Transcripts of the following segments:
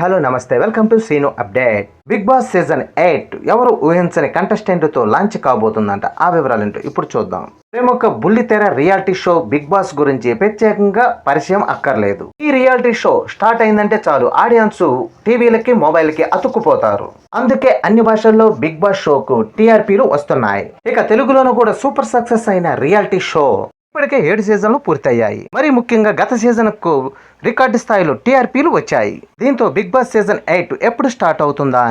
Hello నమస్తే, welcome to Seenu update. Bigg Boss season 8 ఎవరు ఊహించని కంటెస్టెంట్ తో లాంచ్ కాబోతుందంట. ఆ వివరాలేంటో ఇప్పుడు చూద్దాం. ప్రముఖ బుల్లితెర రియాలిటీ షో బిగ్ బాస్ గురించి ప్రత్యేకంగా పరిచయం అక్కర్లేదు. ఈ రియాలిటీ షో స్టార్ట్ అయిందంటే చాలు ఆడియన్స్ టీవీలకి మొబైల్కి అతుక్కుపోతారు. అందుకే అన్ని భాషల్లో బిగ్ బాస్ షోకు టీఆర్పీలు వస్తున్నాయి. ఇక తెలుగులోనూ కూడా సూపర్ సక్సెస్ అయిన రియాలిటీ షో ఇప్పటికే 7 సీజన్లు పూర్తయ్యాయి. మరి ముఖ్యంగా గత సీజన్ కు రికార్డు స్థాయిలో టీఆర్పీలు వచ్చాయి. దీంతో బిగ్ బాస్ సీజన్ 8 ఎప్పుడు స్టార్ట్ అవుతుందా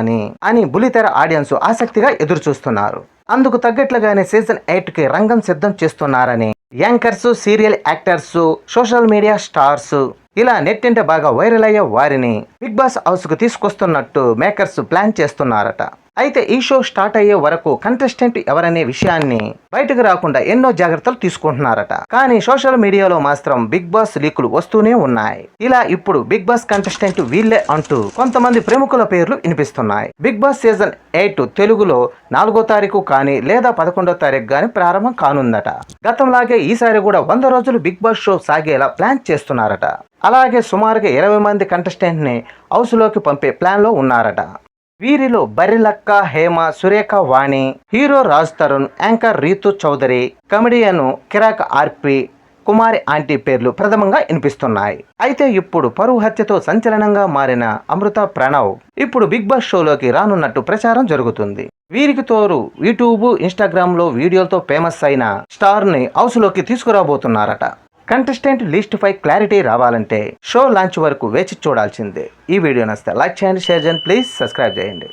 అని బుల్లితెర ఆడియన్స్ ఆసక్తిగా ఎదురు చూస్తున్నారు. అందుకు తగ్గట్లుగానే సీజన్ 8 కి రంగం సిద్ధం చేస్తున్నారని anchors, serial actors, social media stars ఇలా నెట్టింట బాగా వైరల్ అయ్యే వారిని బిగ్ బాస్ హౌస్ కు తీసుకొస్తున్నట్టు మేకర్స్ ప్లాన్ చేస్తున్నారట. అయితే ఈ షో స్టార్ట్ అయ్యే వరకు కంటెస్టెంట్ ఎవరనే విషయాన్ని బయటకు రాకుండా ఎన్నో జాగ్రత్తలు తీసుకుంటున్నారట. కానీ సోషల్ మీడియాలో మాత్రం బిగ్ బాస్ లీకులు వస్తూనే ఉన్నాయి. ఇలా ఇప్పుడు బిగ్ బాస్ కంటెస్టెంట్ వీళ్ళే అంటూ కొంతమంది ప్రముఖుల పేర్లు వినిపిస్తున్నాయి. బిగ్ బాస్ సీజన్ 8 తెలుగులో 4వ తారీఖు కానీ లేదా 11వ తారీఖు కానీ ప్రారంభం కానుందట. గతంలాగే ఈసారి కూడా 100 రోజులు బిగ్ బాస్ షో సాగేలా ప్లాన్ చేస్తున్నారట. అలాగే సుమారుగా 20 మంది కంటెస్టెంట్ ని హౌస్ లోకి పంపే ప్లాన్ లో ఉన్నారట. వీరిలో Barrelakka, Hema, Surekha Vani, hero Raj Tarun, anchor Ritu Chowdary, comedian Kiraak RP, కుమారి ఆంటీ పేర్లు ప్రథమంగా వినిపిస్తున్నాయి. అయితే ఇప్పుడు పరువు హత్యతో సంచలనంగా మారిన అమృత ప్రణవ్ ఇప్పుడు బిగ్ బాస్ షోలోకి రానున్నట్టు ప్రచారం జరుగుతుంది. వీరికి తోరు యూట్యూబ్, ఇన్స్టాగ్రామ్ లో వీడియోలతో ఫేమస్ అయిన స్టార్ ని హౌస్ లోకి తీసుకురాబోతున్నారట. కంటెస్టెంట్ లిస్ట్ పై క్లారిటీ రావాలంటే షో లాంచ్ వరకు వేచి చూడాల్సిందే. ఈ వీడియో నచ్చితే లైక్ చేయండి, షేర్ చేయండి, ప్లీజ్ సబ్స్క్రైబ్ చేయండి.